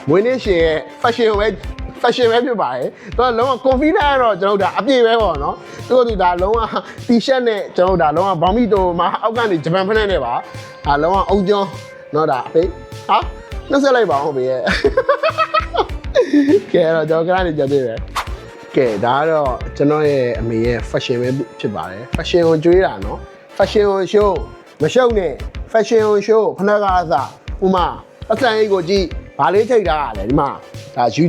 မွေးနေ့ရှင်ရဲ့ fashion ပဲဖြစ်ပါတယ်သူကလုံးဝ confident တော့ကျွန်တော်တို့ဒါအပြည့်ပဲပေါ့နော်သူကဒါလုံးဝ t-shirt နဲ့ကျွန်တော်တို့ဒါလုံးဝဘောင်းမီတိုမှာအောက်ကနေဂျပန်ဖက်နဲ့ပါဒါလုံးဝအုံကျွန်းနော်ဒါဟေးဟာနှုတ်ဆက်လိုက်ပါဦးဘေးရဲ့ကဲတော့ကျွန်တော်ခဏနေကြသေးတယ်ကဲဒါကတော့ကျွန်တော်ရဲ့အမေရဲ့ fashion ပဲဖြစ်ပါတယ် fashion ကိုကြွေးတာနော် fashion ကို show မရှုပ်နဲ့ fashion ကို show ခဏကအစားဥမာအစံအိတ်ကိုကြည့်ဘာလေးထိတ်တာလဲဒီမှာဒါယူ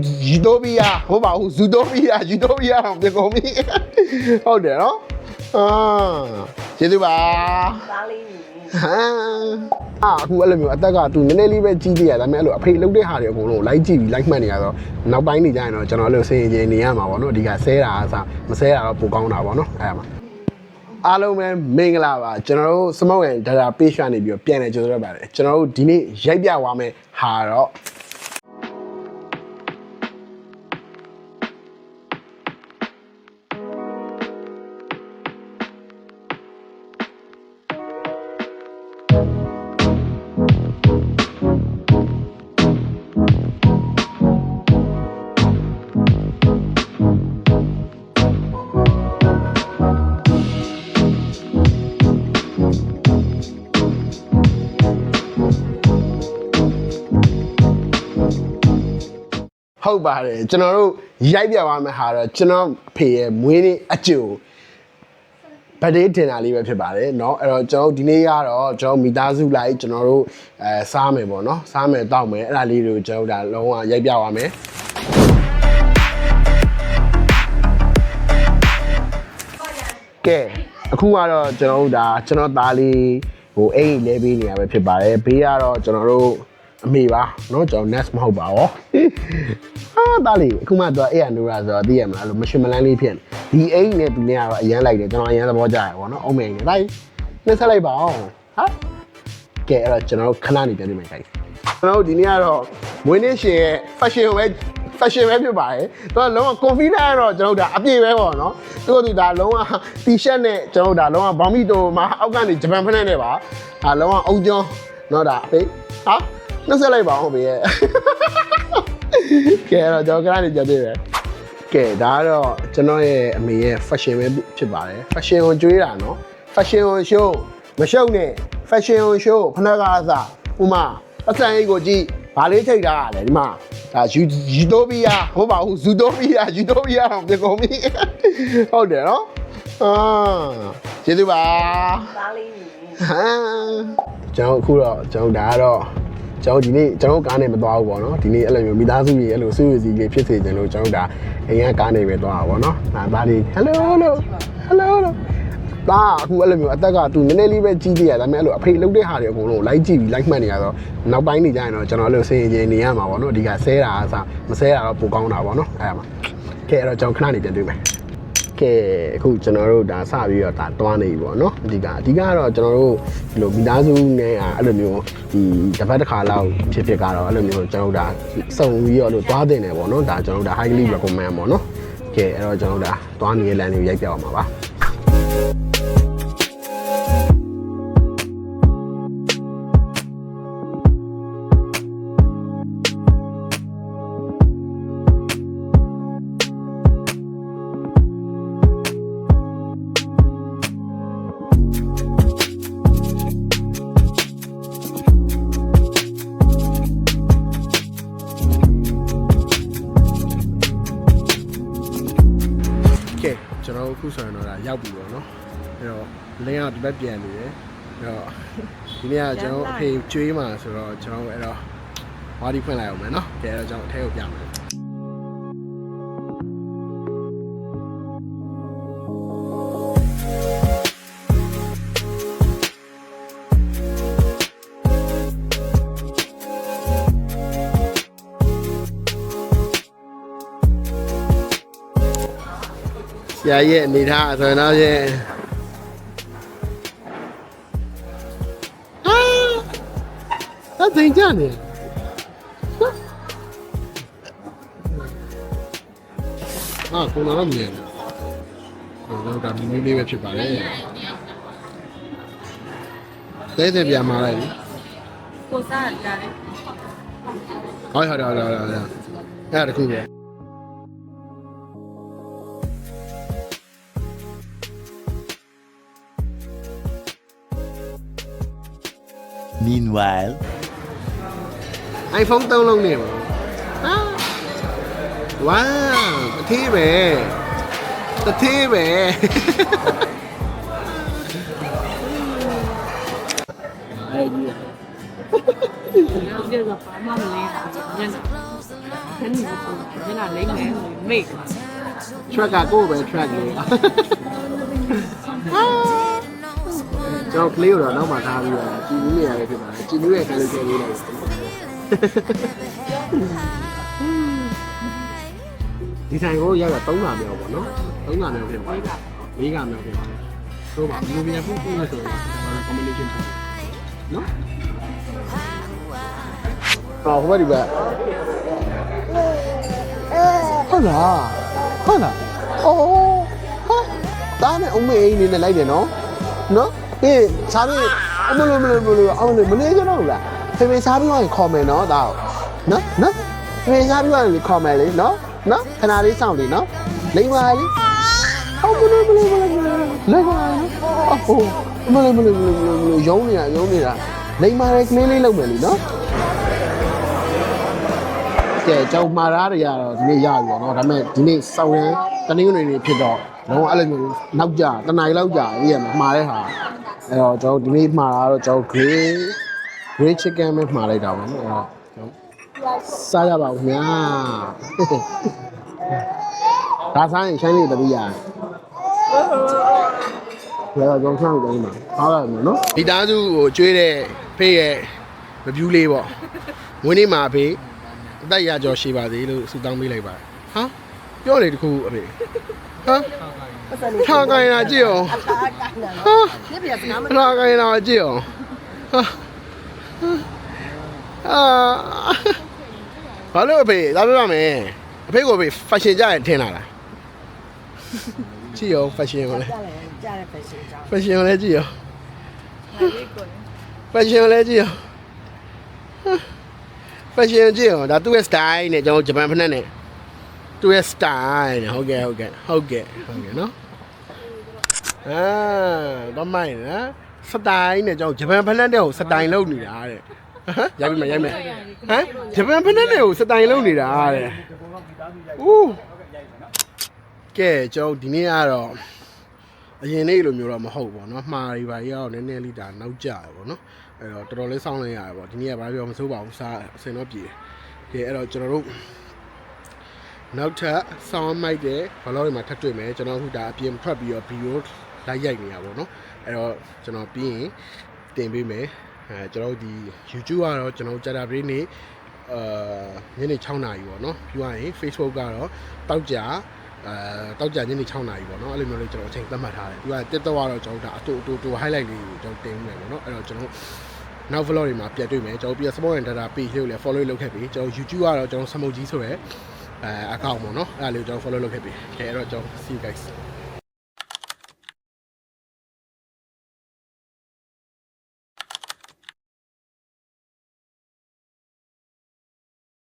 တိုပီးယာဟုတ်ပါဘူးဇူတိုပီးယာတော့ပြန်ကုန်ပြီဟုတ်တယ်နော်ကျေးဇူးပါသားလေးကြီးအခုအဲ့လိုမျိုးအသက်ကသူနည်းနည်းလေးပဲကြီးသေးရဒါပေမဲ့အဲ့လိုအဖေလှုပ်တဲ့ဟာတွေအကုန်လုံးလိုက်ကြည့်ပြီးလိုက်မှတ်နေရတော့နောက်ပိုင်းနေကြရင်တော့ကျွန်တော်အဲ့လိုစင်ရင်ချင်းနေရမှာပေါ့နော်ဒီကဆဲတာအစားမဆဲတာတော့ပိုကောင်းတာပေါ့နော်အဲ့ဒါမှာအားလုံးပဲမင်္ဂလာပါကျွန်တော်တို့စမောက်ရန်ဒါတာ page ကနေပြီးတော့ပြန်နေကြတော့ပါတယ်ကျွန်တော်တို့ဒီနေ့ရိုက်ပြသွားမယ်ဟာတော့ဟုတ်ပါတယ်ကျွန်တော်တို့ရိုက်ပြသွားမယ်ဟာတော့ကျွန်တော်ဖေရဲ့မွေးနေ့အကျိုးဗတ်ဒေးတင်တာလေးပဲဖြစ်ပါတယ်เนาะအဲ့တော့ကျွန်တော်ဒီနေ့ကတော့ကျွန်တော်မိသားစုလိုက်ကျွန်တော်တို့စားမယ်ပေါ့เนาะစားမယ်တောက်မယ်အဲ့ဒါလေးတွေကိုကျွန်တော်ဒါလုံးဝရိုက်ပြသွားမယ်ကဲအခုကတော့ကျွန်တော်တို့ဒါကျွန်တော်သားလေးဟိုအိမ်လဲပေးနေရပဲဖြစ်ပါတယ်ဘေးကတော့ကျွန်တော်တို့အမေပါเนาะကျွန်တော် next မဟုတ်ပါဘူးတားလေအခုမှတော့အဲ့ရနိုးရာဆိုတော့သိရမလားလို့မရှင်မလန်းလေးဖြစ်နေဒီအိမ်နဲ့သူနဲ့ကတော့အရန်လိုက်တယ်ကျွန်တော်အရန်သဘောကျရပါတော့အုံးမယ်နေလိုက်နှက်ဆက်လိုက်ပါအောင်ဟာကဲအဲ့တော့ကျွန်တော်ခဏနေပြန်နေမယ်ခိုင်းကျွန်တော်ဒီနေ့ကတော့မွေးနေ့ရှင်ရဲ့ fashion ပဲဖြစ်ပါတယ်သူကလုံးဝ confident တော့ကျွန်တော်ဒါအပြည့်ပဲပေါ့နော်သူကဒါလုံးဝ t-shirt နဲ့ကျွန်တော်ဒါလုံးဝဘောင်းမီတိုမှာအောက်ကနေဂျပန်ဖက်နဲ့ပါဒါလုံးဝအုံကျွန်းနော်ဒါဟေးဟာနှက်ဆက်လိုက်ပါဦးဘေးရဲ့ကဲတော့ကျွန်တော်ခဏနေကြသေးတယ်ကဲဒါကတော့ကျွန်တော်ရဲ့အမေရဲ့ fashion ပဲဖြစ်ပါတယ် fashion ကိုကြွေးတာနော် fashion ကို show မရှုပ်နဲ့ fashion ကို show ခဏကအစားဥမာအစံအိတ်ကိုကြည့်ဘာလေးထိတ်တာလဲဒီမှာဒါယူတိုပီးယာဟုတ်ပါဘူးဇူတိုပီးယာတော့ပြန်ကုန်ပြီဟုတ်တယ်နော်ကျေးဇူးပါသားလေးကြီးကျွန်တော်အခုတော့ကျွန်တော်ဒါကတော့ကျွန်တော်ဒီနေ့ကျွန်တော်ကားနဲ့မသွားဘူးပေါ့နော်ဒီနေ့အဲ့လိုမျိုးမိသားစုကြီးအဲ့လိုဆွေးနွေးစီလေးဖြစ်စေချင်လို့ကျွန်တော်ဒါအိမ်ကကားနဲ့ပဲသွားတာပေါ့နော်ဒါလေး hello ဒါအခုအဲ့လိုမျိုးအသက်ကသူနည်းနည်းလေးပဲကြီးသေးရဒါပေမဲ့အဲ့လိုအဖေလှုပ်တဲ့ဟာတွေအကုန်လုံးလိုက်ကြည့်ပြီးလိုက်မှတ်နေရတော့နောက်ပိုင်းနေကြရင်တော့ကျွန်တော်အဲ့လိုစင်ရင်ချင်းနေရမှာပေါ့နော်ဒီကဆဲတာအစားမဆဲတာတော့ပိုကောင်းတာပေါ့နော်အဲ့ဒါမှာကဲအဲ့တော့ကျွန်တော်ခဏနေပြန်တွေ့မယ်ကဲအခုကျွန်တော်တို့ဒါစပြီးတော့ဒါတွားနေပြီပေါ့နော်အဓိကတော့ကျွန်တော်တို့ဒီလိုမိသားစုနဲ့အဲ့လိုမျိုးဒီတစ်ပတ်တစ်ခါလောက်ဖြစ်ကတော့အဲ့လိုမျိုးကျွန်တော်တို့ဒါစုံပြီးတော့လို့တွားတင်တယ်ပေါ့နော်ဒါကျွန်တော်တို့ဒါ highly recommend ပေါ့နော်ကဲအဲ့တော့ကျွန်တော်တို့ဒါတွားနေတဲ့လမ်းလေးရိုက်ပြအောင်ပါကျွန်တော်အခုဆိုရင်တော့ဒါရောက်ပြီပေါ့နော်အဲ့တော့လင်းကဒီဘက်ပြန်နေတယ်အဲ့တော့ဒီနေ့ကကျွန်တော်အဖေကျွေးမှာဆိုတော့ကျွန်တော်အဲ့တော့ဝါဒီဖွင့်လိုက်အောင်မယ်နော်ကဲအဲ့တော့ကျွန်တော်အထဲကိုပြမယ်ဆရာရဲ့အနေထားဆိုရင်တော့ရှင်အဲ့ဒါကြနေကိုလာတော့မြင်တော့ဒါမီမီလေးပဲဖြစ်ပါလေတဲပြန်มาလိုက်ကိုစားကြတယ် ဟုတ်အဲ့ဒါတခုပဲ Meanwhile, iPhone 3လုံးနေပါဝါတတိပဲတတိပဲ 这个爸妈没来，肯定不，你那来没？ track ကကိုယ်ပဲ track လေးကျွန်တော်ကလေးတော့နောက်မှထားပြီးတော့ကြည်နူးနေရတယ်ဖြစ်ပါတယ်ကြည်နူးရဲ့ကလေးကျလေးလိုက်ဒီဆိုင်ကိုရောက်တော့3လမြောက်ပေါ့နော်3လမြောက်ဖြစ်ပါတယ်4ကမြောက်ဖြစ်ပါတယ်ဆိုပါဘူးပြန်ဖို့လို့ဆိုရင် combination ဖြစ်နော်ဟိုဘက်ဒီဘက်ဟုတ်လားအိုးဟာတားနဲ့အမေအိမ်နေနဲ့လိုက်တယ်နော်ဟေးစားပြီးအမလို့အောင်လေမနေကြတော့ဘူးလားဖေစားပြီးတော့ခေါ်မယ်နော်ဒါနော်ဖေစားပြီးတော့ခေါ်မယ်လေနော်ခဏလေးစောင့်လေနော်လိမ္မာလေးအော်မလို့လိမ္မာလေးအော်မလို့ရုံးနေတာလိမ္မာလေးကလေးလေးလုပ်မယ်လေနော်ကဲကျောင်းမှားရတော့ဒီနေ့ရပြီပေါ့နော်ဒါပေမဲ့ဒီနေ့စောင်းရန်တနင်္ဂနွေနေ့ဖြစ်တော့လုံးဝအဲ့လိုမျိုးနောက်ကြတနားရီလောက်ကြာပြီးရမှာတဲ့ဟာအဲ့တော့ကျွန်တော်ဒီနေ့မှာတော့ကျွန်တော် grey chicken ပဲမှာလိုက်တာပေါ့နော်အဲ့တော့ကျွန်တော်စားရပါဦးခင်ဗျာဒါစားရင်ရှိုင်းလေးတပီးရတယ်ဒါတော့ကျွန်တော်ဆောင်းတယ်မှာအားရတယ်နော်ဒီသားစုကိုကျွေးတဲ့ဖေးရဲ့ review လေးပေါ့ဝင်းနေမှာဖေးအသက်ရကြော်ရှိပါသေးလို့ဆုတောင်းပေးလိုက်ပါဟာပြောလေတခုအဖေဟာထားကိုင်းလာကြည့်အောင်ဟာထားကိုင်းလာကြည့်အောင်ဘာလို့အဖေလာပြပါမယ်အဖေကိုအဖေ fashion ကြရင်ထင်လာလားကြည့်အောင် fashion ကိုလည်း家里fashion fashion ကိုလည်းကြည့်အောင် fashion ကိုလည်းကြည့်အောင်fashion ကြည့်အောင်ဒါသူ့ရဲ့ style နဲ့ကျွန်တော်ဂျပန်ဖက်နဲ့သူ့ရဲ့ style နဲ့ဟုတ်ကဲ့နော်တော့မိုင်းနော် style နဲ့ကျွန်တော်ဂျပန်ဖက်နဲ့ကို style လုပ်နေတာတဲ့ရိုက်မယ်ဟမ်ဂျပန်ဖက်နဲ့ကို style လုပ်နေတာတဲ့ဦးကဲကျွန်တော်ဒီနေ့ကတော့အရင်နေ့လိုမျိုးတော့မဟုတ်ပေါ့နော်မှားရီပါရောက်နည်းနည်းလေးဒါနောက်ကျရပေါ့နော်အဲ့တော့တော်တော်လေးစောင့်လိုက်ရတယ်ပေါ့ဒီနေ့ကဘာပြောမစိုးပါဘူးစားအစင်တော့ပြေတယ်ကဲအဲ့တော့ကျွန်တော်တို့နောက်ထပ်ဆောင်းမိုက်တဲ့ဘလော့တွေမှာထပ်တွေ့မယ်ကျွန်တော်အခုဒါအပြင်ထွက်ပြီးတော့ဗီဒီယိုလိုက်ရိုက်နေတာပေါ့နော်အဲ့တော့ကျွန်တော်ပြီးရင်တင်ပေးမယ်ကျွန်တော်ဒီ YouTube ကတော့ကျွန်တော်ကြာတာပြည်နေ့ညနေ6နာရီပေါ့နော်ပြီးသွားရင် Facebook ကတော့တောက်ကြညနေ6နာရီပေါ့နော်အဲ့လိုမျိုးလေးကျွန်တော်အချိန်သတ်မှတ်ထားတယ်ပြီးတော့တက်တော့ကျွန်တော်ဒါအတူ highlight လေးကိုကျွန်တော်တင်မယ်ပေါ့နော်အဲ့တော့ကျွန်တော်နောက် vlog တွေမှာပြန်တွေ့မယ်ကျွန်တော်ပြီးတော့ support and data page လေးကိုလည်း follow လုပ်ခဲ့ပြီကျွန်တော် YouTube ကတော့ကျွန်တော်စမုတ်ကြီးဆိုရယ်account ပေါ့နော်အဲ့ဒါလေးကိုကျွန်တော် follow လုပ်ခဲ့ပြီကဲအဲ့တော့ကျွန်တော် see you guys